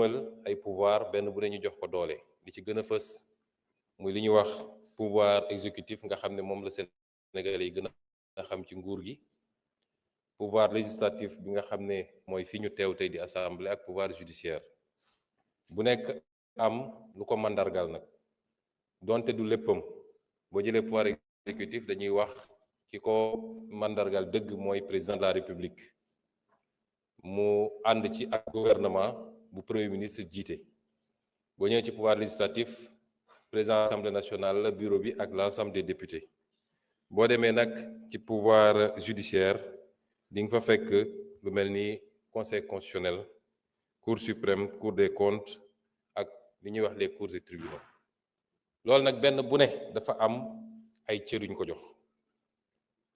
jëmmal ay pouvoir benn bu ne ñu jox ko doole li ci gën a fës muy li ñuy wax pouvoir exécutif nga xam ne moom la Sénégalais yi gën a xam ci nguur gi, pouvoir législatif bi nga xam ne mooy fi ñu teew tey di assemblée, ak pouvoir judiciaire bu nekk am lu ko mandargal nag donte du léppam. boo jëlee pouvoir exécutif dañuy wax ki ko mandargal dëgg mooy président de la république mu ànd ci ak gouvernement bu premier ministre jiite. boo ñëwee ci pouvoir législatif président de l'Assemblée nationale la bureau bi ak l'ensemble des députés. boo demee nag ci pouvoir judiciaire di nga fa fekk lu mel ni conseil constitutionnel, cour suprême, cour des comptes ak li ñuy wax les cours et tribunaux. loolu nag benn bu ne dafa am ay cër yuñ ko jox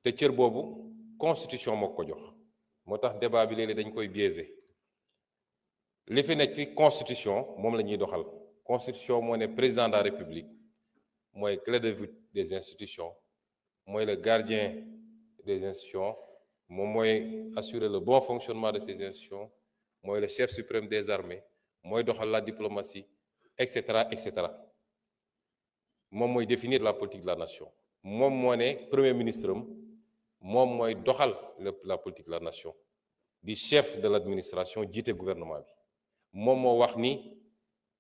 te cër boobu constitution moo ko jox. moo tax débat bi léeg-léeg dañ koy biaisé. li fi nekk ci constitution moom la ñuy doxal. constitution moo ne président de la république mooy clé de voûte des institutions, mooy le gardien des institutions, moom mooy assurer le bon fonctionnement de ces institutions, mooy le chef suprême des armées, mooy doxal la diplomatie, etc., etc. moom mooy définir la politique de la nation. moom moo ne premier ministre am moom mooy doxal la politique de la nation, di chef de l'administration jiite gouvernement bi. moom moo wax ni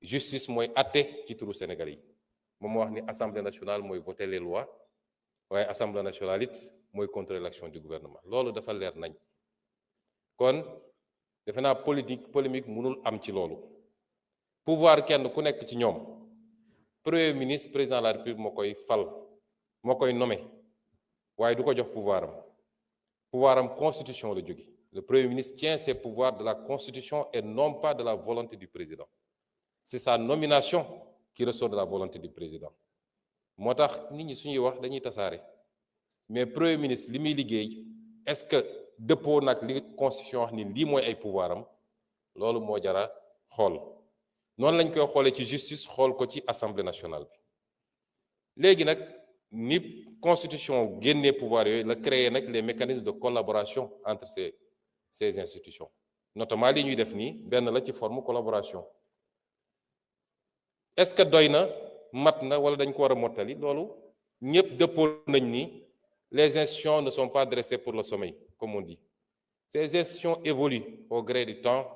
justice mooy atte ci turu Sénégal yi. moom moo wax ni assemblée nationale mooy voter les lois, waaye assemblée nationale it mooy contrôler l'action du gouvernement. loolu dafa leer nañ. kon defe naa polémique mënul am ci loolu. pouvoir kenn ku nekk ci ñoom premier ministre président de la république moo koy fal, moo koy nommé, waaye du ko jox pouvoir am. pouvoir am constitution la jóge. le premier ministre tient ses pouvoirs de la constitution et non pas de la volonté du président. c'est sa nomination qui ressort de la volonté du président. moo tax nit ñi suñuy wax dañuy tasaare mais premier ministre li muy liggéey est-ce que dëppoo nag li constitution wax ni lii mooy ay pouvoir am, loolu moo jara xool. noonu lañ koy xoolee ci justice, xool ko ci assemblée nationale bi. léegi nag ni constitution génnee pouvoir yooyu la créer nag les mécanismes de collaboration entre ces institutions, notamment li ñuy def nii benn la ci forme collaboration. est-ce que doy na, mat na, wala dañ ko war a mottali? loolu ñëpp dëppoo nañ ni les institutions ne sont pas dressées pour le sommeil, comme on dit. Ces institutions évoluent au gré du temps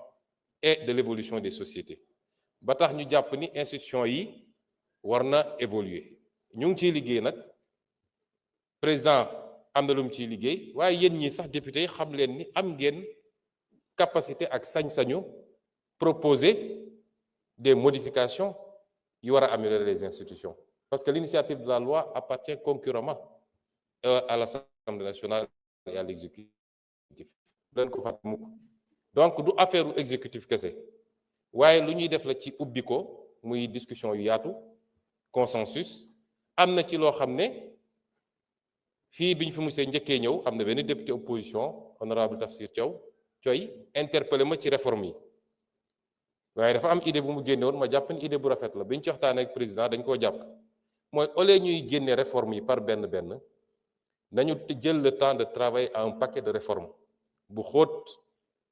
et de l'évolution des sociétés. ba tax ñu jàpp ni institution yi war na évoluer. ñu ngi ciy liggéey nag, président am na lu mu ciy liggéey, waaye yéen ñii sax député yi xam leen ni am ngeen capacité ak sañ-sañu proposer des modifications yu war a améliorer les institutions. parce que l'initiative de la loi appartient concurremment à l'Assemblée nationale et à l'exécutif. leen ko fàtte mukk. donc du affaire u exécutif kese, waaye lu ñuy def la ci ubbi ko, muy discussion yu yaatu, consensus. am na ci loo xam ne fii bi ñu fi musee njëkkee ñëw am na benn député opposition, honorable Tafsir Thioye interpellé ma ci réforme yi, waaye dafa am idée bu mu génne woon, ma jàpp ni idée bu rafet la. bi ñu ci waxtaanee ak président dañ koo jàpp, mooy au lieu ñuy génne réforme yi par benn benn, nañu jël le temps de travailler à un paquet de réformes bu xóot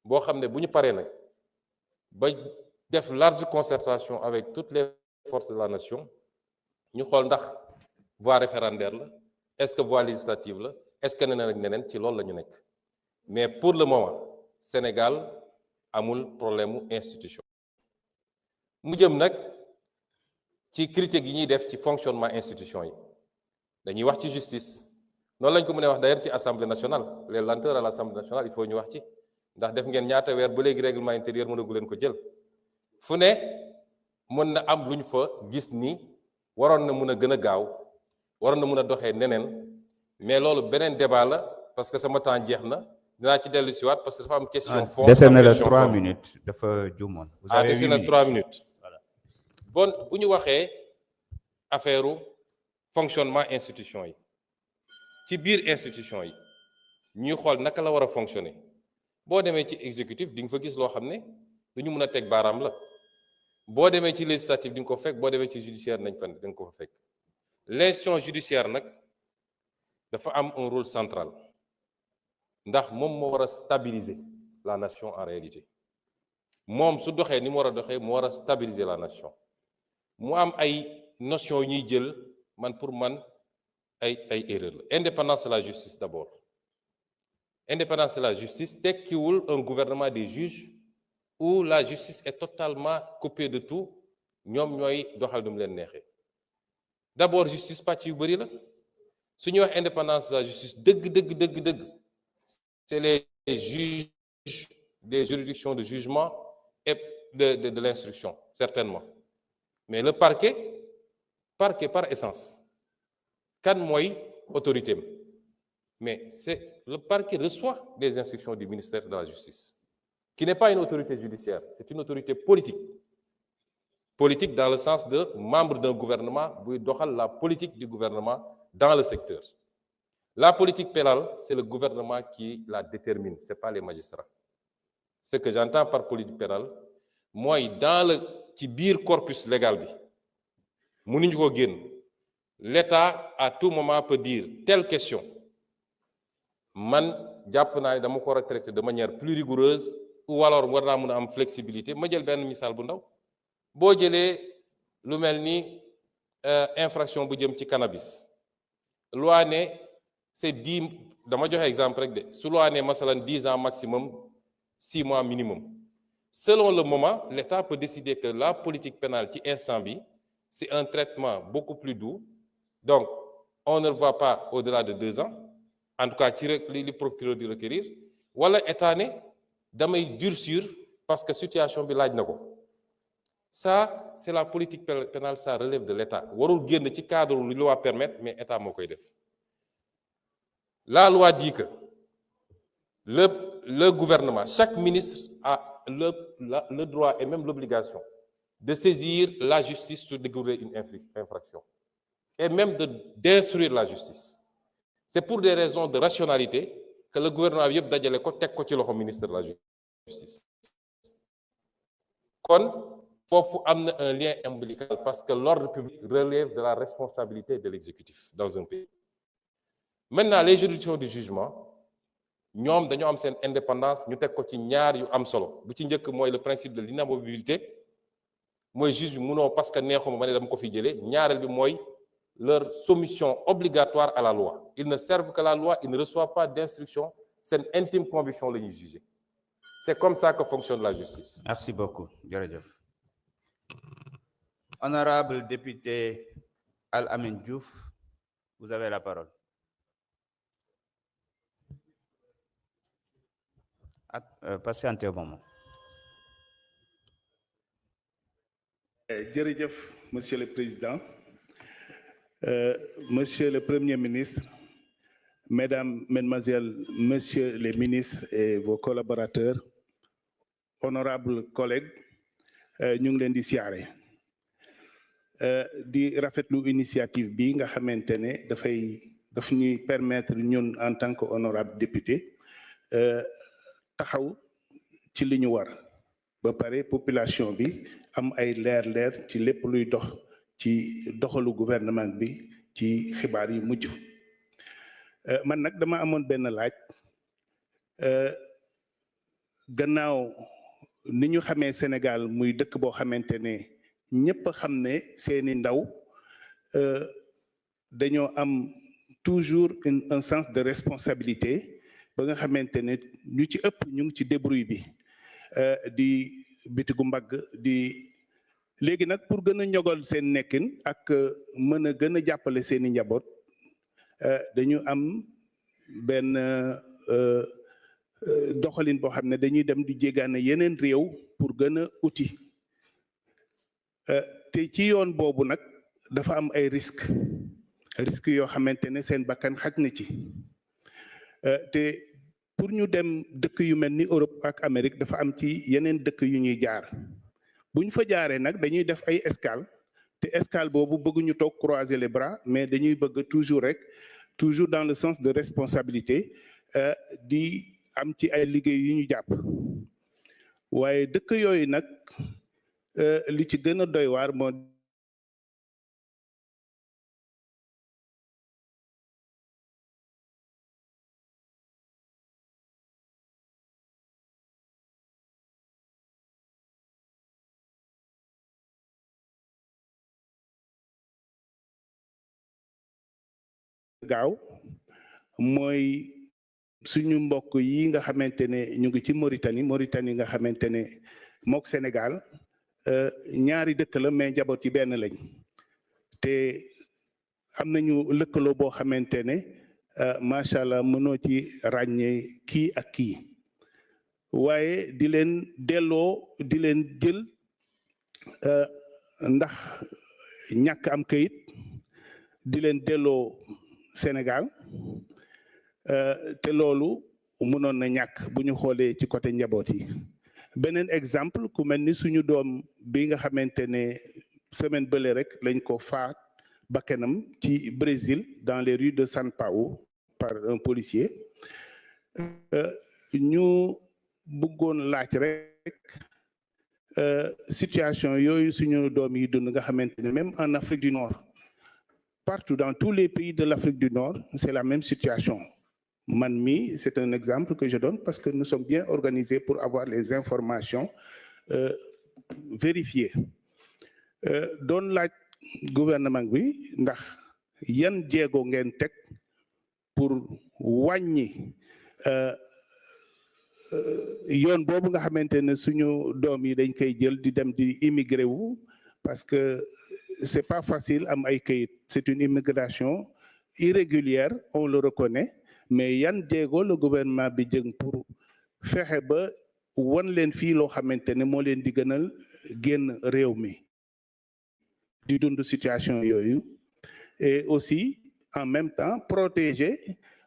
boo xam ne bu ñu paree nag ba def large concertation avec toutes les forces de la nation, ñu xool ndax voie référendaire la, est-ce que voie législative la, est-ce que neneen ak neneen, ci loolu la ñu nekk. mais pour le moment Sénégal amul problème mu institution. mu jëm nag ci critique yi ñuy def ci fonctionnement institution yi. dañuy wax ci justice, noonu lañ ko mën a wax d'ailleurs ci assemblée nationale. les lenteurs à l'assemblée nationale il faut ñu wax ci, ndax def ngeen ñaata weer ba léegi règlement intérieur mënagu leen ko jël. fu ne mën na am luñ fa gis ni waroon na mën a gën a gaaw, waroon na mën a doxee neneen, mais loolu beneen débat la, parce que sama temps jeex na. dinaa ci dellu si waat parce que dafa am question fond. dese na la 3 minutes dafa juumoon. vous avez 8 dese na 3 minutes. voilà. bon bu ñu waxee affaire fonctionnement institution yi, ci biir institution yi ñuy xool naka la war a fonctionner. boo demee ci exécutif di nga fa gis loo xam ne lu ñu mën a teg baaraam la. boo demee ci législatif di nga ko fekk, boo demee ci judiciaire nañ fa da nga ko fa fekk. l'institution judiciaire nag dafa am un rôle central, ndax moom moo war a stabiliser la nation en réalité. moom su doxee ni mu war a doxee mu war a stabiliser la nation mu am ay notion ñuy jël man pour man ay erreur la indépendance de la justice d'abord indépendance de la justice tekkiwul un gouvernement des juges où la justice est totalement coupée de tout ñoom ñooy doxal nu mu leen neexee d'abord justice pàcc yu bëri la su ñuy wax indépendance de la justice dëgg c'est les juges des juridictions de jugement et de l'instruction certainement mais le parquet par essence kan mooy autorité am mais c'est le parquet reçoit des instructions du ministère de la justice qui n'est pas une autorité judiciaire c'est une autorité politique dans le sens de membre d'un gouvernement buy doxal la politique du gouvernement dans le secteur. La politique pénale c'est le gouvernement qui la détermine c'est pas les magistrats ce que j'entends par politique pénale mooy dans le ci biir corpus légal bi mënuñu ko génn l'État à tout moment peut dire telle question man jàpp naa ne dama ko war a traiter de manière plus rigoureuse ou alors war naa mën a am flexibilité ma jël benn misaal bu ndaw boo jëlee lu mel ni infraction bu jëm ci cannabis loi ne c'est 10 dama joxe exemple rek de su loi ne masalan 10 ans maximum 6 mois minimum selon le moment l'État peut décider que la politique pénale ci instant bi c'est un traitement beaucoup plus doux donc on ne le voit pas au-delà de 2 ans en tout cas ci rek li procureur di requérir wala état ne damay durcir parce que situation bi laaj na ko ça c'est la politique pénale ça relève de l'État warul génn ci cadre lu loi permettre mais état moo koy def la loi dit que le gouvernement chaque ministre a le droit et même l'obligation de saisir la justice sur découvrir une infraction et même d'instruire la justice c'est pour des raisons de rationalité que le gouvernement bi yëpp dajale ko teg ko ci loxo ministre de la justice kon foofu am na un lien ombilical parce que l'ordre public relève de la responsabilité de l'exécutif dans un pays maintenant les juridictions du jugement ñoom dañoo am seen indépendance ñu teg ko ci ñaar yu am solo bu ci njëkk mooy le principe de l'inamovibilité mooy juge bi munoo parce que neexuma ma ne dama ko fi jëlee ñaareel bi mooy leur soumission obligatoire à la loi ils ne servent que la loi ils ne reçoivent pas d'instruction seen intime conviction la ñuy juger c'est comme ça que fonctionne la justice. Merci beaucoup jërëjëf. Honorable député Al-Amin Diouf, vous avez la parole. Patientez un moment. Jërëjëf, Monsieur le Président, Monsieur le Premier ministre, Mesdames, Mesdemoiselles, Messieurs les ministres et vos collaborateurs, honorables collègues, ñu ngi leen di siyaare di rafetlu initiative bi nga xamante ne daf ñuy permettre ñun en tant que honorable député taxaw ci li ñu war ba pare population bi am ay leer ci lépp luy dox ci doxalu gouvernement bi ci xibaar yi mujj man nag dama amoon benn laaj gannaaw ni ñu xamee Sénégal muy dëkk boo xamante ne ñëpp xam ne seeni ndaw dañoo am toujours un sens de responsabilité ba nga xamante ne ñu ci ëpp ñu ngi ci débrouille bi di bitigu mbagg di léegi nag pour gën a ñogal seen nekkin ak mën a gën a jàppale seeni njaboot dañu am benn doxalin boo xam ne dañuy dem di jégaane yeneen réew pour gën a uti te ci yoon boobu nag dafa am ay risques yoo xamante ne seen bakkan xaj na ci te pour ñu dem dëkk yu mel ni Europe ak Amérique dafa am ci yeneen dëkk yu ñuy jaar bu ñu fa jaaree nag dañuy def ay escale te escale boobu bëgguñu toog croiser les bras mais dañuy bëgg toujours dans le sens de responsabilité di am ci ay liggéey yu ñu jàpp waaye dëkk yooyu nag li ci gën a doy waar moo gaaw mooy suñu mbokk yi nga xamante ne ñu ngi ci Mauritanie nga xamante ne mook Sénégal ñaari dëkk la mais njaboot yi benn lañ te am nañu lëkkaloo boo xamante ne macha allah mënoo ci ràññee kii ak kii waaye di leen jël ndax ñàkk am kayit di leen delloo Sénégal te loolu mënoon na ñàkk bu ñu xoolee ci côté njaboot yi. beneen exemple ku mel ni suñu doom bi nga xamante ne semaine bële rek lañ ko faat bakkanam ci Brésil dans les rues de São Paulo par un policier ñu bëggoon laaj rek situation yooyu suñu doom yi dund nga xamante ne même en Afrique du Nord partout dans tous les pays de l'Afrique du Nord c'est la même situation. Man mi c'est un exemple que je donne parce que nous sommes bien organisés pour avoir les informations vérifiées doon laaj gouvernement bi ndax yan jéego ngeen teg pour wàññi yoon boobu nga xamante ne suñu doom yi dañ koy jël di dem di immigré wu parce que c'est pas facile am ay kayit c'est une immigration irrégulière on le reconnaît mais yan jéego le gouvernement bi jëng pour fexe ba wan leen fii loo xamante ne moo leen di gënal génn réew mi di dund situation yooyu et aussi en même temps protéger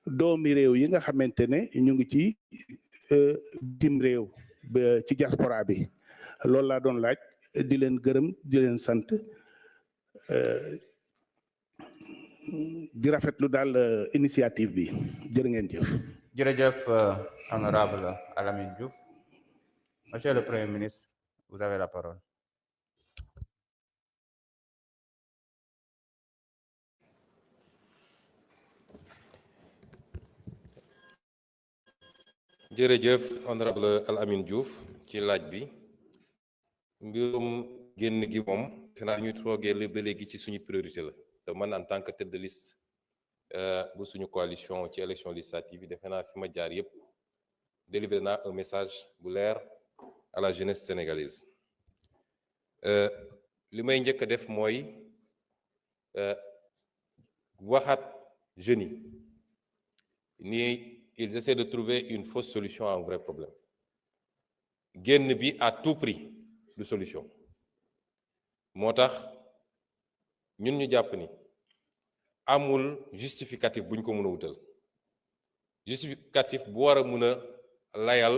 doomi réew yi nga xamante ne ñu ngi ci dim réew ba ci diaspora bi loolu laa doon laaj di leen gërëm di leen sant di rafetlu daal initiative bi jërë ngeen jëf. jërëjëf honorable Alamine Diouf. Monsieur le Premier ministre, vous avez la parole. jërëjëf honorable Alamine Diouf ci laaj bi mbirum génn gi moom xanaa ñuy toogee ba léegi ci suñu priorité la te man en tant que tête de liste bu suñu coalition ci élection législative yi defe naa fi ma jaar yépp délivré naa un message bu leer à la jeunesse sénégalaise li may njëkk a def mooy waxaat jeunes yi ni ils essaient de trouver une fausse solution à un vrai problème génn bi à tout prix du solution moo tax ñun ñu jàpp ni amul justificatif buñ ko mën a wutal justificatif bu war a mën a layal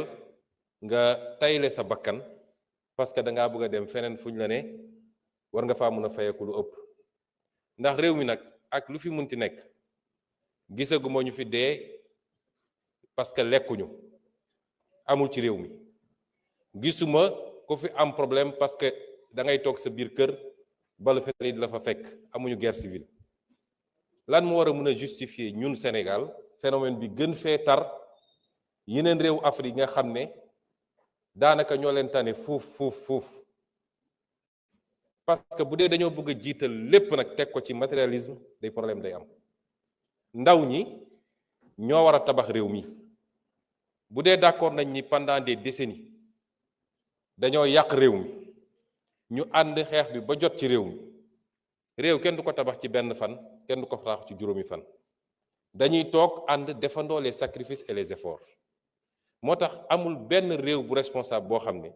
nga tayle sa bakkan parce que da ngaa bëgg a dem feneen fuñ la ne war nga faa mën a fayeku lu ëpp ndax réew mi nag ak lu fi munti nekk gisaguma ñu fi dee parce que lekkuñu amul ci réew mi gisuma ko fi am problème parce que da ngay toog sa biir kër balu fetal yi di la fa fekk amuñu guerre civile lan moo war a mën a justifier ñun Sénégal phénomène bi gën fee tar yeneen réew Afrique nga xam ne daanaka ñoo leen tane fuuf parce que bu dee dañoo bëgg a jiital lépp nag teg ko ci matérialisme day problème day am ndaw ñi ñoo war a tabax réew mi bu dee d'accord nañ ni pendant des décennies dañoo yàq réew mi ñu ànd xeex bi ba jot ci réew mi réew kenn du ko tabax ci benn fan kenn du ko tabax ci juróomi fan dañuy toog ànd defandoo les sacrifices et les efforts moo tax amul benn réew bu responsable boo xam ne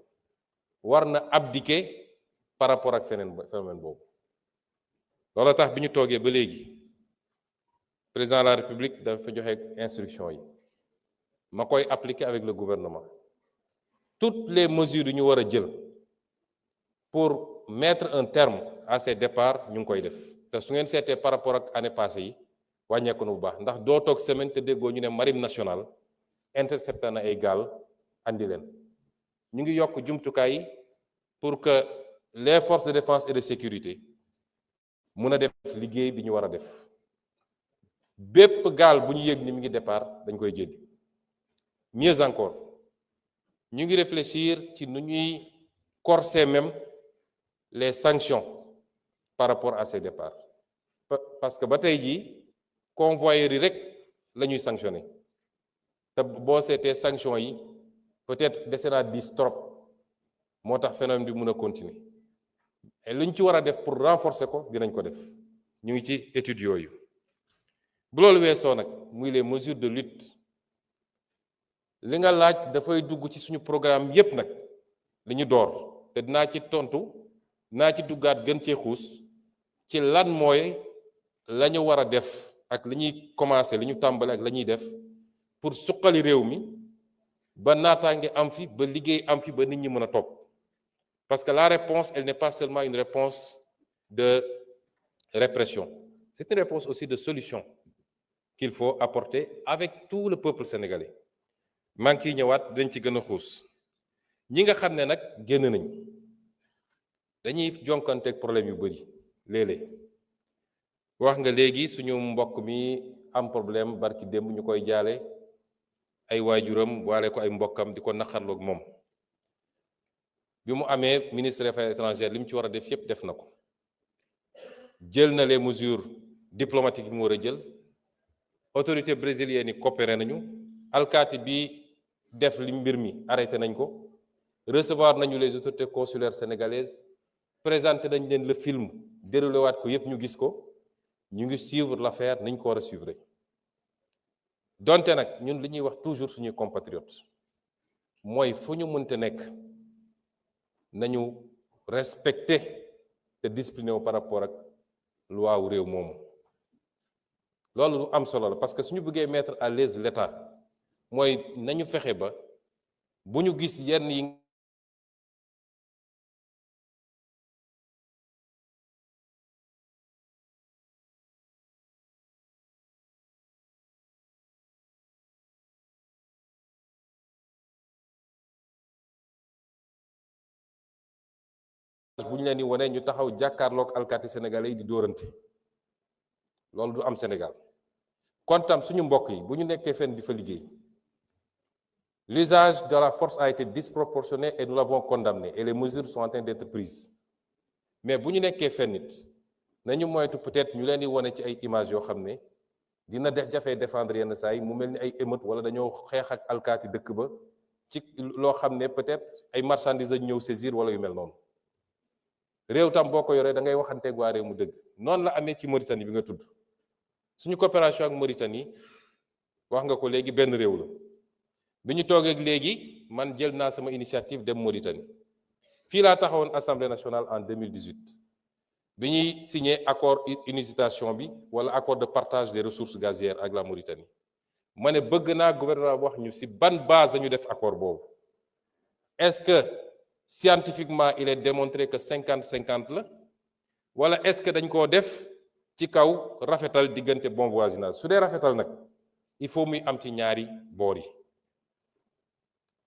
war na abdiquer par rapport ak phénomène boobu loolu tax bi ñu toogee ba léegi président de la République dafa joxe instruction yi ma koy appliquer avec le gouvernement toutes les mesures yu ñu war a jël pour mettre un terme à ces départs ñu ngi koy def te su ngeen seetee par rapport ak année passée yi wàññeeku na bu baax ndax doo toog semaine te déggoo ñu ne marine nationale intercepté na ay gaal andi leen ñu ngi yokk jumtukaay yi pour que les forces de défense et de sécurité mun a def liggéey bi ñu war a def bépp gaal bu ñu yëg ni mi ngi départ dañ koy jëndi mieux encore ñu ngi réfléchir ci nu ñuy corser même les sanctions par rapport à ces départs parce que ba tey jii convoyeurs yi rek la ñuy sanctionné te boo seetee sanction yi peut-être dese naa diis trop moo tax phénomène bi mun a continuer et lu ñu ci war a def pour renforcer ko dinañ ko def ñu ngi ci études yooyu. bu loolu weesoo nag muy les mesures de lutte li nga laaj dafay dugg ci suñu programme yépp nag li ñu door te dinaa ci tontu naa ci duggaat gën cee xuus ci lan mooy la ñu war a def ak li ñuy commencer li ñu tàmbali ak la ñuy def pour suqali réew mi ba naataange am fi ba liggéey am fi ba nit ñi mën a toog parce que la réponse elle n'est pas seulement une réponse de répression c'est une réponse aussi de solution qu'il faut apporter avec tout le peuple sénégalais maa ngi ciy ñëwaat dañ ci gën a xuus ñi nga xam ne nag génn nañ dañuy jonkanteeg problème yu bari léeg-léeg wax nga léegi suñu mbokk mi am problème barki démb ñu koy jaale ay waajuram waale ko ay mbokkam di ko naqarloog moom bi mu amee ministre des Affaires étrangères li mu ci war a def yépp def na ko jël na les mesures diplomatiques yi mu war a jël autorité brésilienne yi coopéré nañu alkaati bi def li mbir mi arrêté nañ ko recevoir nañu les autorités consulaires sénégalaises présenté nañ leen le film déroulé waat ko yépp ñu gis ko ñu ngi suivre l'affaire niñ ko war a suivre donte nag ñun li ñuy wax toujours suñuy compatriotes mooy fu ñu mënte nekk nañu respecter te discipliné wu par rapport ak loi wu réew moomu loolu lu am solo la parce que suñu bëggee mettre à l'aise l'État mooy nañu fexe ba bu ñu gis yenn yi bu ñu leen di wane ñu taxaw jàkkaarloog alkaati sénégalais yi di dóorante loolu du am Sénégal kon tam suñu mbokk yi bu ñu nekkee fenn di fa liggéey l'usage de la force a été disproportionné et nous l'avons condamné et les mesures sont en train d'être prises mais bu ñu nekkee fenn nit nañu moytu peut-être ñu leen di wane ci ay images yoo xam ne dina jafee défendre yenn saa yi mu mel ni ay émeute wala dañoo xeex ak alkaati dëkk ba ci loo xam ne peut-être ay marchandises lañ ñëw saisir wala yu mel noonu réew tam boo ko yoree da ngay waxanteeg waa réew mu dëgg noonu la amee ci Mauritanie bi nga tudd suñu coopération ak Mauritanie wax nga ko léegi benn réew la bi ñu toogee léegi man jël naa sama initiative dem Mauritanie fii laa taxawoon Assemblée nationale en 2018 bi ñuy signé accord unisation bi wala accord de partage des ressources gazières ak la Mauritanie ma ne bëgg naa gouvernement wax ñu ci ban base dañu def accord boobu est-ce que scientifiquement il est démontré que 50-50 la wala est-ce que dañ koo def ci kaw rafetal diggante bon voisinage su dee rafetal nag il faut muy am ci ñaari boor yi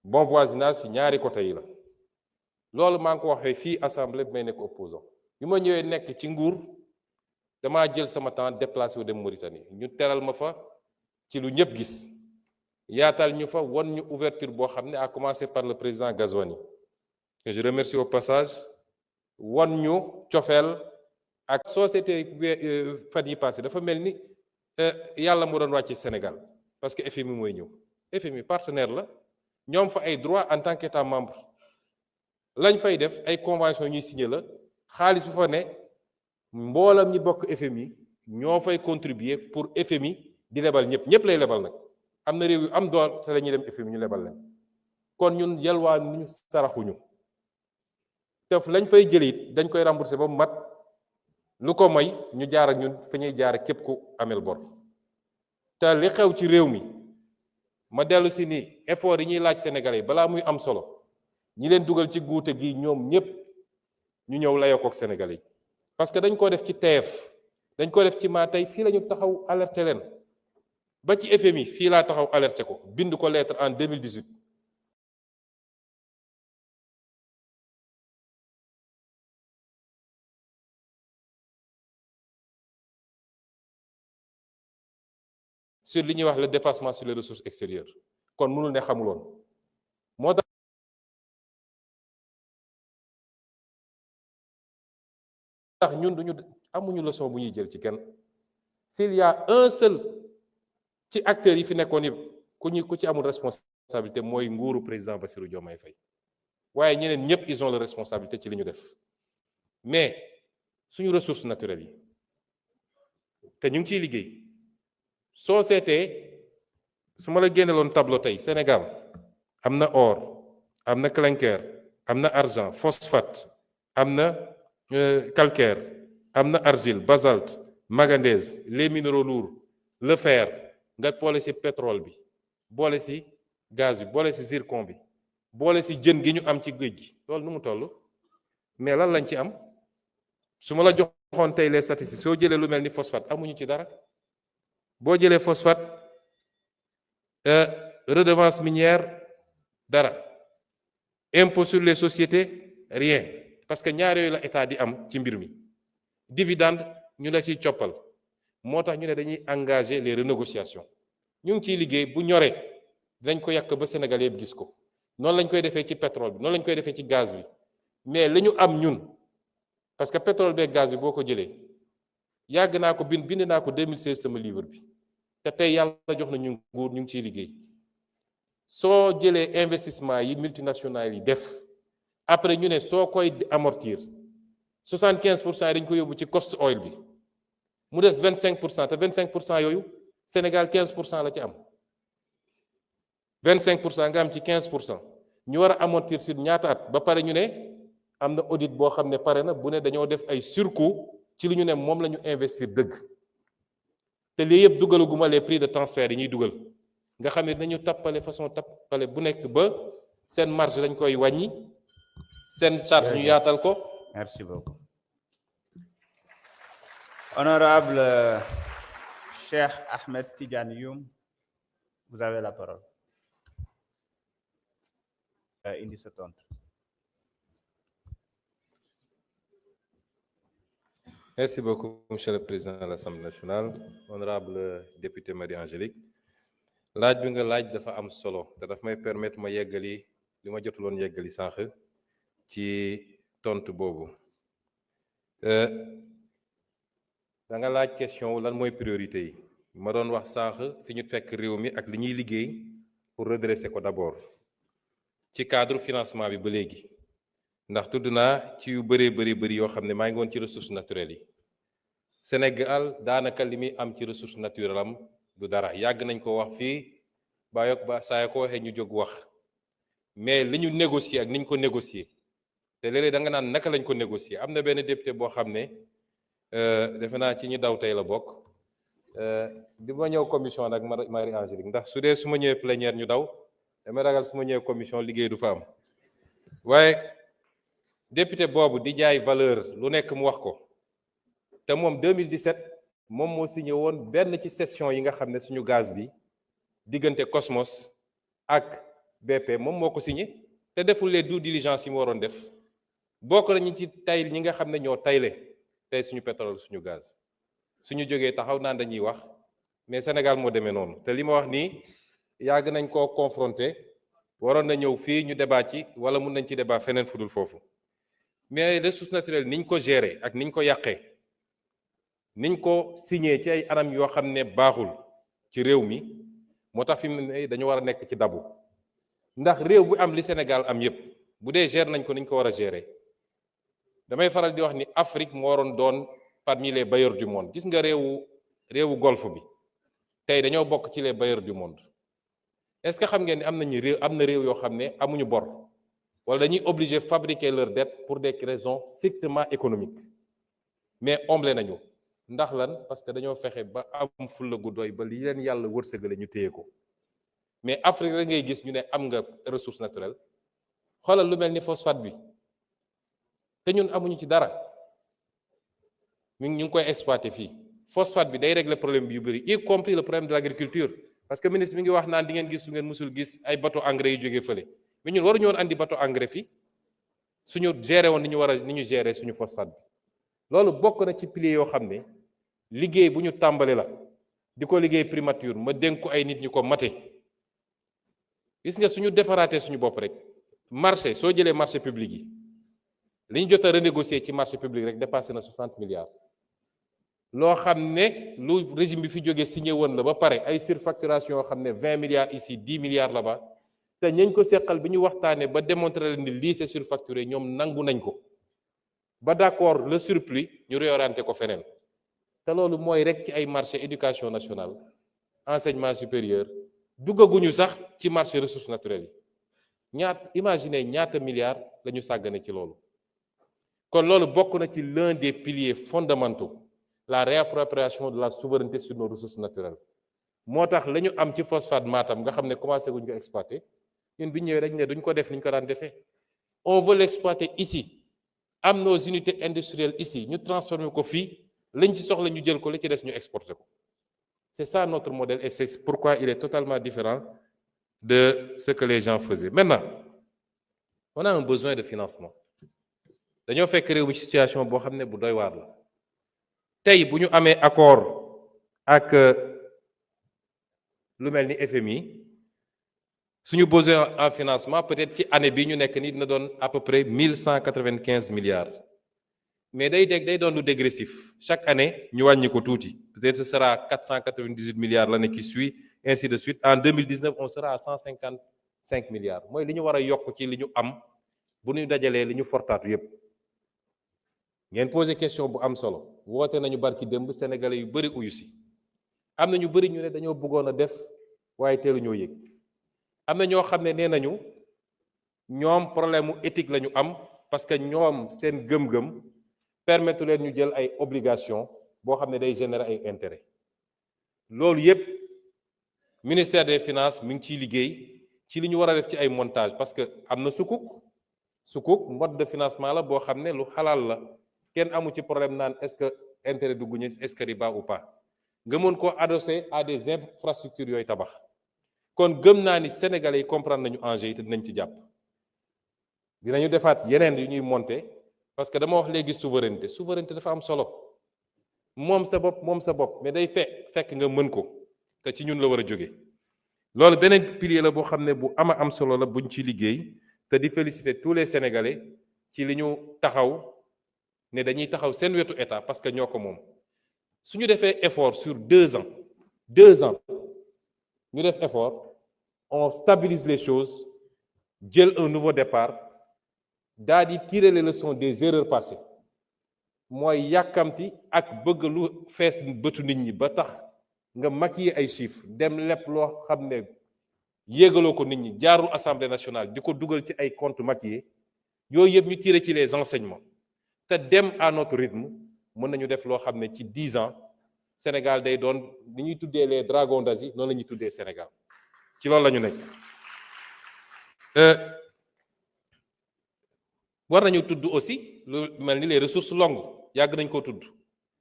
bon voisinage ci ñaari côté yi la loolu maa ngi ko waxee fii assemblée bi may nekk opposant bi ma ñëwee nekk ci nguur damaa jël sama temps déplacé wu dem Mauritanie ñu teral ma fa ci lu ñëpp gis yaatal ñu fa won ñu ouverture boo xam ne à commencer par le président Ghazouani que je remercie au passage won ñu cofeel ak société fan yi passé dafa mel ni yàlla moo doon wàcc Sénégal parce que FMI mooy ñëw FMI partenaire la ñoom fa ay droit en tant qu'État membre lañ fay def ay convention ñuy signé la xaalis bu fa ne mboolam ñi bokk FMI ñoo fay contribuer pour FMI di lebal ñëpp lay lebal nag am na réew yu am dool te la ñuy dem FMI ñu lebal leen kon ñun yalwaa ñu saraxuñu te lañ fay jëlee it dañ koy rembourser ba mu mat lu ko moy ñu jaar ak ñun fa ñuy jaar képp ku amel bor te li xew ci réew mi ma dellu si ni effort yi ñuy laaj Sénégalais balaa muy am solo ñi leen dugal ci guute gi ñoom ñëpp ñu ñëw layoo kook Sénégalais yi parce que dañ ko def ci TF dañ ko def ci maa tey fii la ñu taxaw alerter leen ba ci FMI fii laa taxaw alerter ko bind ko lettre en 2018 sur li ñuy wax le dépassement sur les ressources extérieures kon mënul ne xamuloon moo tax ñun amuñu leçon bu ñuy jël ci kenn s'il y a un seul ci acteurs yi fi nekkoon yëpp ku ci amul responsabilité mooy nguuru président Bassirou Diomaye Faye waaye ñeneen ñëpp ils ont la responsabilité ci li ñu def mais suñu ressources naturelles yi te ñu ngi ciy liggéey soo seetee su ma la génneloon tableau tey Sénégal am na or am na clinker am na argent phosphate am na calcaire am na argile basalte manganèse les minéraux lourds le fer nga boole ci pétrole bi boole ci gaz bi boole ci zircon bi boole ci jën gi ñu am ci géej gi loolu nu mu toll mais lan lañ ci am su ma la joxoon tey les statistiques soo jëlee lu mel ni phosphate amuñu ci dara boo jëlee phosphate redevance minière dara impôt sur les sociétés rien parce que ñaar yooyu la état di am ci mbir mi dividende ñu la ciy coppal moo tax ñu ne dañuy engager les renégociations ñu ngi ciy liggéey bu ñoree dañ ko yàq ba Sénégal yëpp gis ko noonu lañ koy defee ci pétrole bi noonu lañ koy defee ci gaz bi mais li ñu am ñun parce que pétrole beeg gaz bi boo ko jëlee yàgg naa ko bind naa ko 2016 sama livre bi te tey yàlla jox na ñu nguur ñu ngi ciy liggéey soo jëlee investissement yi multinationales yi def après ñu ne soo koy amortir 75% yi dañ ko yóbbu ci cost oil bi mu des 25% te 25% yooyu Sénégal 15% la ci am 25% nga am ci 15% ñu war a amortir sur ñaata at ba pare ñu ne am na audit boo xam ne pare na bu ne dañoo def ay surcoût ci li ñu ne moom la ñu investir dëgg te lii yëpp dugalaguma les prix de transfert yi ñuy dugal nga xam ne dañu tappale façon tappale bu nekk ba seen marge dañ koy wàññi seen charge ñu yaatal ko. Merci beaucoup. Honorable Cheikh Ahmed Tidiane Youm, vous avez la parole. Indi sa tontu. Merci beaucoup, Monsieur le Président de l'Assemblée nationale, honorable député Marie-Angélique. laaj bi nga laaj dafa am solo te daf may permettre ma yeggali li ma jotuloon yeggali sànq ci tontu boobu. da nga laaj question lan mooy priorité yi ma doon wax sànq fi ñu fekk réew mi ak li ñuy liggéey pour redresser ko d'abord ci cadre financement bi ba léegi ndax tudd naa ci yu bëri yoo xam ne maa ngi woon ci ressources naturelles yi Sénégal daanaka li muy am ci ressources naturelles am du dara yàgg nañ ko wax fii ba saa ko waxee ñu jóg wax mais li ñu négocier ak ni ñu ko négocier te léeg-léeg da nga naan naka lañ ko négocier am na benn député boo xam ne defe naa ci ñu daw tey la bokk bi ma ñëw commission nag Marie Angélique ndax su dee su ma ñëwee plénière ñu daw damay ragal su ma ñëwee commission liggéey du fa am waaye député boobu di jaay valeur lu nekk mu wax ko te moom 2017 moom moo signé woon benn ci session yi nga xam ne suñu gaz bi diggante Cosmos ak BP moom moo ko signé te deful les due diligence yi mu waroon def bokk nañu ci tay ñi nga xam ne ñoo tayle tey suñu pétrole suñu gaz suñu jógee taxaw naan dañuy wax mais Sénégal moo demee noonu te li ma wax nii yàgg nañ koo confronté waroon na ñëw fii ñu débat ci wala mun nañ ci débat feneen fudul foofu mais ressources naturelles niñ ko gérer ak niñ ko yàqee niñ ko signé ci ay anam yoo xam ne baaxul ci réew mi moo tax fi mu ne dañu war a nekk ci dabu ndax réew bu am li Sénégal am yépp bu dee gérer nañ ko niñ ko war a gérer damay faral di wax ni Afrique moo waroon doon parmi les bailleurs du monde gis nga réewu golfe bi tey dañoo bokk ci les bailleurs du monde est-ce que xam ngeen ni am na réew yoo xam ne amuñu bor wala dañuy obligé fabriquer leur dette pour des raisons strictement économiques mais omble nañu ndax lan parce que dañoo fexe ba am fulla gu doy ba li leen yàlla wërsëgale ñu téye ko mais Afrique la ngay gis ñu ne am nga ressource naturelle xoolal lu mel ni phosphate bi te ñun amuñu ci dara ñu ngi koy exploiter fii phosphate bi day régler problème bi yu bëri y compris le problème de l'agriculture parce que ministre mi ngi wax naan di ngeen gis su ngeen musul gis ay bateau engrais yu jógee fële mais ñun waruñu woon andi bateau engrais fii suñu gérer woon ni ñu gérer suñu phosphate bi loolu bokk na ci piliers yoo xam ne liggéey bu ñu tàmbali la di ko liggéey primature ma dénk ko ay nit ñu ko mate gis nga suñu defaraatee suñu bopp rek marché soo jëlee marché public yi li ñu jot a renégocier ci marché public rek dépassé na 60 milliards loo xam ne lu régime bi fi jógee signé woon la ba pare ay surfacturation yoo xam ne 20 milliards ici 10 milliards là-bas te ñañ ko seqal bi ñu waxtaanee ba démontrer leen ni lii c'est surfacturé ñoom nangu nañ ko ba d'accord le surplus ñu réorienté ko feneen te loolu mooy rek ci ay marché éducation nationale enseignement supérieur duggaguñu sax ci marché ressources naturelles yi imaginez ñaata milliards la ñu sàggane ci loolu kon loolu bokk na ci l'un des piliers fondamentaux la réappropriation de la souveraineté sur nos ressources naturelles moo tax la ñu am ci phosphate Matam nga xam ne commencé guñ ko exploiter ñun bi ñëwee dañ ne duñ ko def ni ñu ko daan defee on veut l'exploiter ici am nos unités industrielles ici ñu transformer ko fii lañ ci soxla ñu jël ko li ci des ñu exporter ko c'est ça notre modèle et c'est pourquoi il est totalement différent de ce que les gens faisaient. Maintenant on a un besoin de financement dañoo fekk réew mi ci situation boo xam ne bu doy waar la tey bu ñu amee accord ak lu mel ni FMI suñu besoin en financement peut-être ci année bi ñu nekk ni dina doon à peu près 1195 milliards mais day doon lu dégressif chaque année ñu wàññi ko tuuti peut-être ce sera 498 milliards l'année qui suit ainsi de suite en 2019 on sera à 155 milliards mooy li ñu war a yokk ci li ñu am bu ñu dajalee li ñu fortaatu yépp ngeen posé question bu am solo woote nañu barki démb sénégalais yu bëri uyu si am na ñu bëri ñu ne dañoo bëggoon a def waaye teelu ñoo yëg am na ñoo xam ne nee nañu ñoom problème mu éthique la ñu am parce que ñoom seen gëm-gëm permettre leen ñu jël ay obligations boo xam ne day générer ay intérêts loolu yépp ministère des finances mi ngi ciy liggéey ci li ñu war a def ci ay montage parce que am na sukuk mode de financement la boo xam ne lu xalaal la kenn amu ci problème naan est-ce que intérêt dugguñu est-ce que riba ou pas nga mën koo adossé à des infrastructures yooyu tabax kon gëm naa ni sénégalais yi comprendre nañu enjeu yi te dinañ ci jàpp dinañu defaat yeneen yu ñuy monter parce que dama wax léegi souveraineté dafa am solo moom sa bopp mais day fekk nga mën ko te ci ñun la war a jóge loolu beneen pilier la boo xam ne bu am solo la buñ ci liggéey te di féliciter tous les sénégalais ci li ñu taxaw ne dañuy taxaw seen wetu état parce que ñoo ko moom suñu defee effort sur 2 ans ñu def effort on stabilise les choses jël un nouveau départ daal di tirer les leçons des erreurs passées mooy yàkkamti ak bëgg lu fees bëtu nit ñi ba tax nga maquiller ay chiffres dem lépp loo xam ne yéegaloo ko nit ñi jaarul assemblée nationale di ko dugal ci ay comptes maquillés yooyu yëpp ñu tirer ci les enseignements te dem à notre rythme mën nañu def loo xam ne ci 10 ans Sénégal day doon ni ñuy tuddee les dragons d'Asie noonu la ñuy tuddee Sénégal ci loolu la ñu nekk war nañu tudd aussi lu mel ni les ressources longues yàgg nañ ko tudd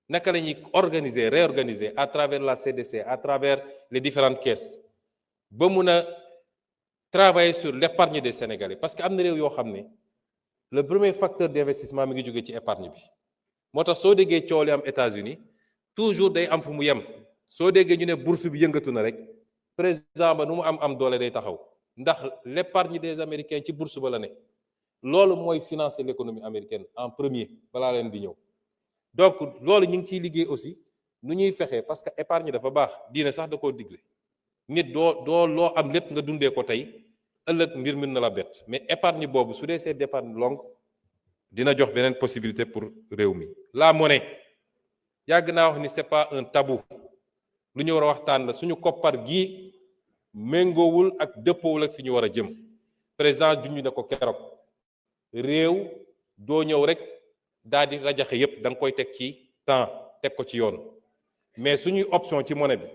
naka la ñuy réorganiser à travers la CDC à travers les différentes caisses ba mun a travailler sur l'épargne des Sénégalais parce que am na réew yoo xam ne le premier facteur d'investissement mi ngi jóge ci épargne bi moo tax soo déggee coow li am États-Unis toujours day am fu mu yem soo déggee ñu ne bourse bi yëngatu na rek président ba nu mu am doole day taxaw ndax l'épargne des Américains ci bourse ba la ne loolu mooy financer l'économie américaine en premier balaa leen di ñëw donc loolu ñu ngi ciy liggéey aussi nu ñuy fexee parce que épargne dafa baax diine sax da koo digle nit doo loo am lépp nga dundee ko tey ëllëg mbir mën na la bett mais épargne boobu su dee c'est d'épargne longue dina jox beneen possibilité pour réew mi. la monnaie yàgg naa wax ni c'est pas un tabou lu ñu war a waxtaan la suñu koppar gii méngoowul ak dëppoowul ak fi ñu war a jëm président junj na ko keroog réew doo ñëw rek daal di rajaxe yépp da nga koy teg ci temps teg ko ci yoon mais suñuy option ci monnaie bi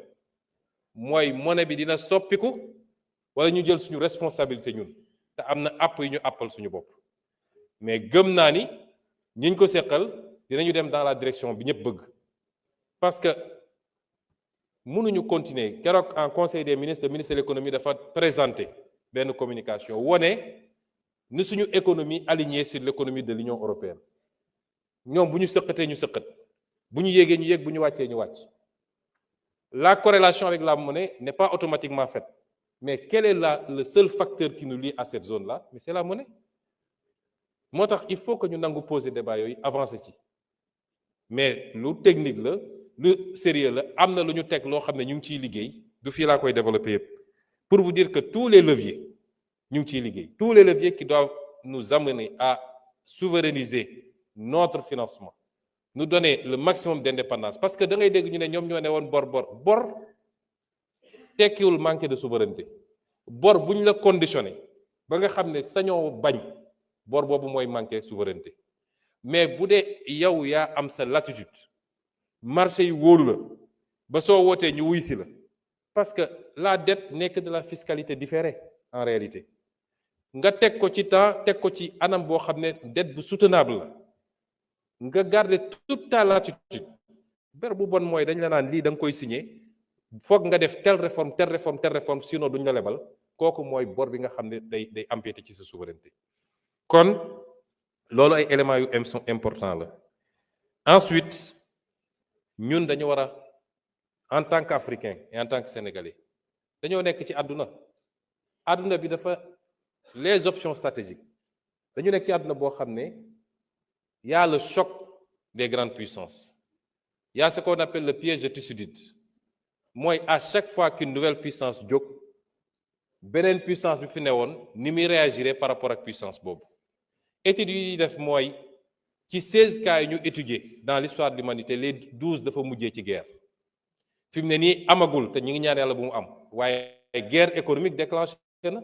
mooy monnaie bi dina soppiku wala ñu jël suñu responsabilité ñun te am na àpp yu ñu àppal suñu bopp mais gëm naa ni ñiñ ko seqal dinañu dem dans la direction bi ñëpp bëgg parce que mënuñu continuer keroog en conseil des ministres le ministre de l'économie dafa présenter benn communication wone ni suñu économie alignée sur l'économie de l'Union européenne ñoom bu ñu sëqatee ñu sëqat bu ñu yéegee ñu yéeg bu ñu wàccee ñu wàcc la corrélation avec la monnaie n'est pas automatiquement faite mais quel est le seul facteur qui nous lie à cette zone-là mais c'est la monnaie moo tax il faut que ñu nangu poser débat yooyu avancer ci mais lu technique la lu sérieux la am na lu ñu teg loo xam ne ñu ngi ciy liggéey du fii laa koy développer yëpp pour vous dire que tous les leviers ñu ngi ciy liggéey tous les leviers qui doivent nous amener à souverainiser notre financement nous donner le maximum d'indépendance parce que da ngay dégg ñu ne ñoom ñoo ne woon bor tekkiwul manque de souveraineté bor bu ñu la conditionné ba nga xam ne sañoo bañ bor boobu mooy manqué souveraineté mais bu dee yow yaa am sa latitude marché yi wóolu la ba soo wootee ñu wuy si la parce que la dette n'est que de la fiscalité différée en réalité nga teg ko ci temps teg ko ci anam boo xam ne dette bu soutenable la nga garder toute ta latitude ber bu bon mooy dañ la naan lii da nga koy signer foog nga def telle réforme sinon duñ la lebal kooku mooy bor bi nga xam ne day empiéter ci sa souveraineté kon loolu ay éléments yu important la ensuite ñun dañu war a en tant qu'Africain et en tant que Sénégalais dañoo nekk ci àdduna bi dafa les options stratégiques dañu nekk ci àdduna boo xam ne y a le choc des grandes puissances il y a ce qu'on appelle le piège de Thucydide mooy à chaque fois qu'une nouvelle puissance jóg beneen puissance bi fi newoon ni muy réagirait par rapport ak puissance boobu études yi ñuy def mooy ci 16 cas yi ñu étudier dans l'histoire de l'humanité les 12 dafa mujjee ci guerre fi mu ne nii amagul te ñu ngi ñaan yàlla bu mu am waaye guerre économique déclenché na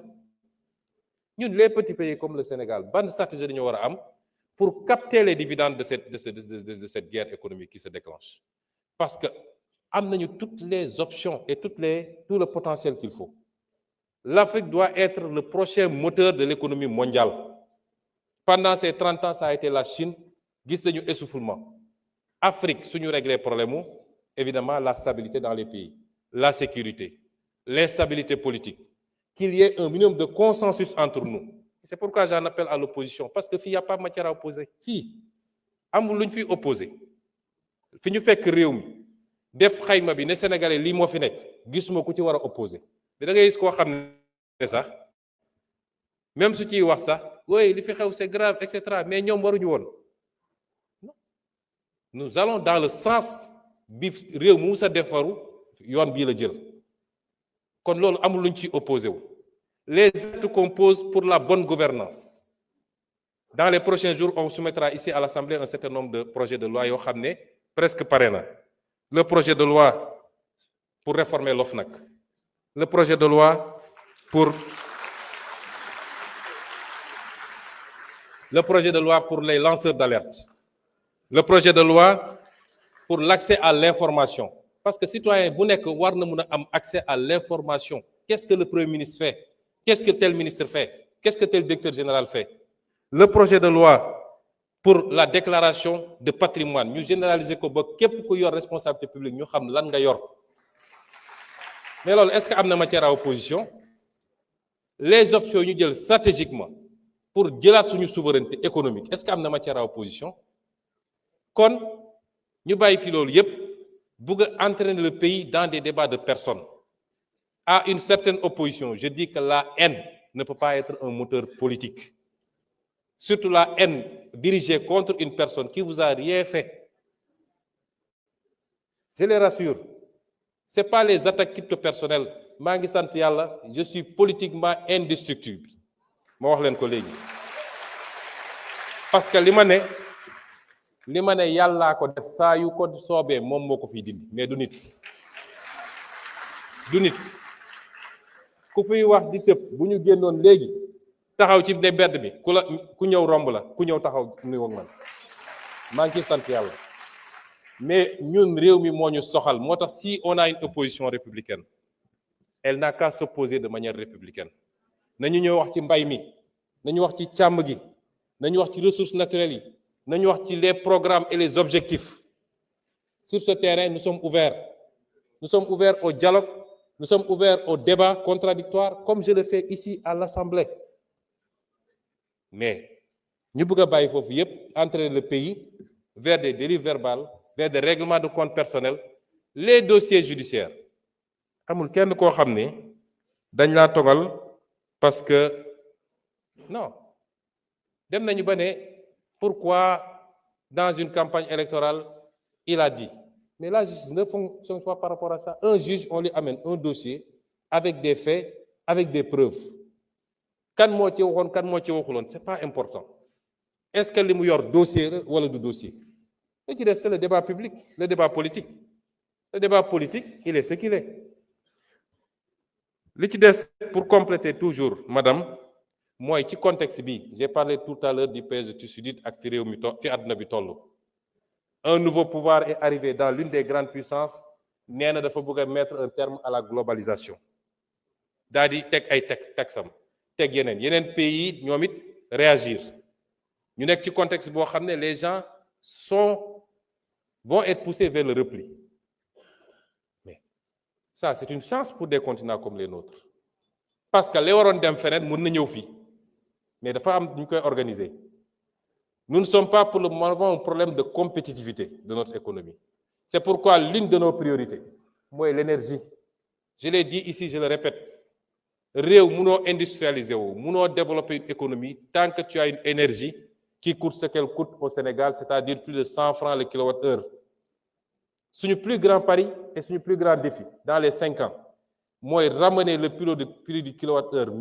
ñun les petits pays comme le Sénégal ban stratégie dañu war a am pour capter les dividendes de cette guerre économique qui se déclenche parce que am nañu toutes les options et tout le potentiel qu'il faut l'Afrique doit être le prochain moteur de l'économie mondiale pendant ces 30 ans ça a été la Chine gis nañu essoufflement Afrique suñu régler problème mu évidemment la stabilité dans les pays la sécurité l'instabilité politique qu'il y ait un minimum de consensus entre nous c'est pourquoi j'en appelle à l'opposition parce que fii y a pas matière à opposer fii amul lu ñu fiy opposer fi ñu fekk réew mi def xayma bi ne Sénégalais lii moo fi nekk gisuma ku ci war a opposer da ngay gis koo xam ne sax même su ciy wax sax oui li fi xew c'est grave et cetera mais ñoom waruñu woon nous allons dans le sens bi réew mu sa defaru yoon bii la jël kon loolu amul lu ñu ciy opposé wu les actes qu'on pose pour la bonne gouvernance dans les prochains jours on soumettra ici à l'Assemblée un certain nombre de projets de loi yoo xam ne presque pare na le projet de loi pour réformer l'OFNAC le projet de loi pour les lanceurs d'alerte le projet de loi pour l'accès à l'information parce que citoyen bu nekk war na mun a am accès à l'information qu'est-ce que le Premier ministre fait qu'est-ce que tel ministre fait qu'est-ce que tel directeur général fait le projet de loi pour la déclaration de patrimoine ñu généraliser ko ba képp ku yor responsabilité publique ñu xam lan nga yor mais loolu est-ce que am na matière à opposition les options ñu jël stratégiquement pour jëlaat suñu souveraineté économique est-ce que am na matière à opposition kon ñu bàyyi fi loolu yépp bëgg a entraîner le pays dans des débats de personnes à une certaine opposition je dis que la haine ne peut pas être un moteur politique surtout la haine dirigée contre une personne qui vous a rien fait je les rassure c'est pas les attaques crypto-personnelles maa ngi sant yàlla je suis politiquement indestructible ma wax leen ko léegi parce que li ma ne yàllaa ko def saa yu ko soobee moom moo ko fiy dindi mais du nit ku fiy wax di tëb bu ñu génnoon léegi taxaw ci ne mbedd bi ku ñëw romb la ku ñëw taxaw nuyu ak man maa ngi ciy sant yàlla mais ñun réew mi moo ñu soxal moo tax si on a une opposition républicaine elle n'a qu'à s'opposer de manière républicaine nañu ñëw wax ci mbay mi nañu wax ci càmm gi nañu wax ci ressources naturelles yi nañu wax ci les programmes et les objectifs sur ce terrain nous sommes ouverts au dialogue nous sommes ouverts au débat contradictoire comme je le fais ici à l'Assemblée mais ñu bëgg a bàyyi foofu yépp entraîner le pays vers des dérives verbales vers des règlements de compte personnels les dossiers judiciaires amul kenn koo xam ne dañ laa togal parce que non dem nañu ba ne pourquoi dans une campagne électorale il a dit Mais la justice ne fonctionne pas par rapport à ça. Un juge, on lui amène un dossier avec des faits, avec des preuves. Kan moo ci waxoon kan moo ci waxuloon, c'est pas important. Est-ce que li mu yor dossier la wala du dossier? Ce qui reste, c'est le débat public, le débat politique. Le débat politique, il est ce qu'il est. Li ci des, pour compléter toujours, madame, moi, ci contexte bi, j'ai parlé tout à l'heure du pays du Sud ak fi réew mi fi àdduna bi tollu. Un nouveau pouvoir est arrivé dans l'une des grandes puissances, nee na dafa bëgg a mettre un terme à la globalisation. Daal di teg ay texam, teg yeneen pays ñoom it réagir. Ñu nekk ci contexte boo xam ne les gens vont être poussés vers le repli. Mais ça, c'est une chance pour des continents comme les nôtres. Parce que les waroon dem feneen mën na ñëw fii, mais dafa am ñu koy organiser. Nous ne sommes pas pour le moment un problème de compétitivité de notre économie. C'est pourquoi l'une de nos priorités, moi, l'énergie. Je l'ai dit ici, je le répète. Réew mënoo industrialiser wu, mënoo développer une économie tant que tu as une énergie qui coûte ce qu'elle coûte au Sénégal, c'est-à-dire plus de 100 francs le kilowattheure. Suñu plus grand pari et suñu plus grand défi dans les 5 ans, mooy ramener le prix du kilowattheure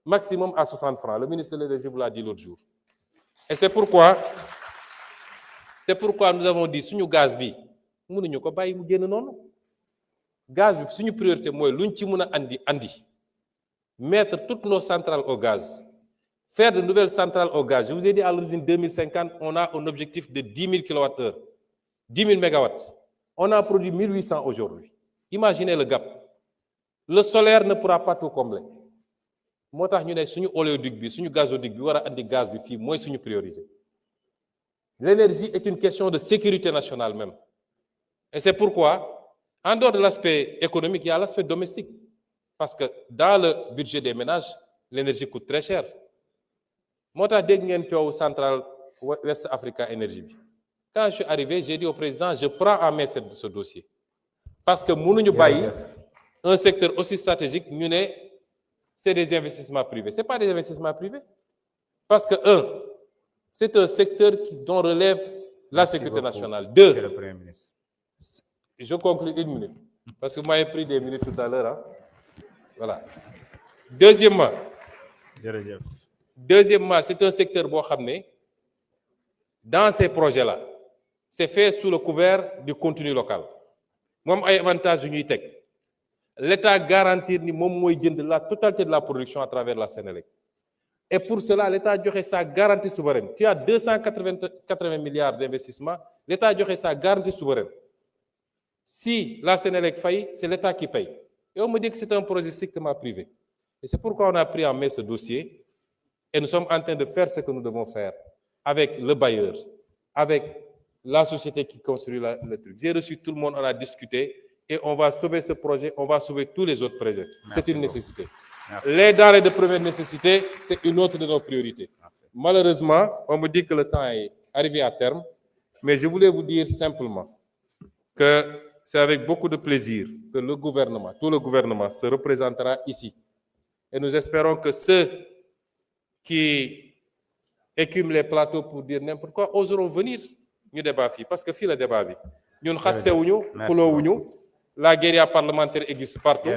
maximum à 60 francs. Le ministre de l'Énergie vous l'a dit l'autre jour. Et c'est pourquoi nous avons dit suñu gaz bi mënuñu ko bàyyi mu génn noonu. Gaz bi suñu priorité mooy luñ ci mën a andi mettre toutes nos centrales au gaz, faire de nouvelles centrales au gaz. Je vous ai dit à l'origine 2050, on a un objectif de 10 000 kWh, 10 000 MW. On a produit 1800 aujourd'hui. Imaginez le gap. Le solaire ne pourra pas tout combler. Moo tax ñu ne suñu oléoduc bi suñu gazoduc bi war a andi gaz bi fii mooy suñu priorité. L'énergie est une question de sécurité nationale même. Et c'est pourquoi, en dehors de l'aspect économique, il y a l'aspect domestique. Parce que dans le budget des ménages, l'énergie coûte très cher. Moo tax dégg ngeen coow centrale West Africa Energy bi. Quand je suis arrivé, j'ai dit au président, je prends en main ce dossier. Parce que mënuñu bàyyi un secteur aussi stratégique, ñu ne c'est des investissements privés. Ce n'est pas des investissements privés. Parce que, c'est un secteur dont relève la sécurité nationale. Deux, le Premier ministre. Je conclue 1 minute. Parce que vous m'avez pris des minutes tout à l'heure. Hein? Voilà. Deuxièmement, c'est un secteur, dans ces projets-là, c'est fait sous le couvert du contenu local. Moi, j'ai un avantage. L'État garantit la totalité de la production à travers la Sénélec. Et pour cela, l'État a donné sa garantie souveraine. Tu as 280 milliards d'investissements, l'État a donné sa garantie souveraine. Si la Sénélec faillit, c'est l'État qui paye. Et on me dit que c'est un projet strictement privé. Et c'est pourquoi on a pris en main ce dossier et nous sommes en train de faire ce que nous devons faire avec le bailleur, avec la société qui construit le truc. J'ai reçu tout le monde, on a discuté. Et on va sauver ce projet, on va sauver tous les autres projets. C'est une nécessité. Les denrées de première nécessité, c'est une autre de nos priorités. Merci. Malheureusement, on me dit que le temps est arrivé à terme, mais je voulais vous dire simplement que c'est avec beaucoup de plaisir que le gouvernement, tout le gouvernement se représentera ici. Et nous espérons que ceux qui écument les plateaux pour dire n'importe quoi oseront venir nous débattre. Parce que fii le débat bi ñun xastewuñu xuloowuñu. La guérilla parlementaire existe partout.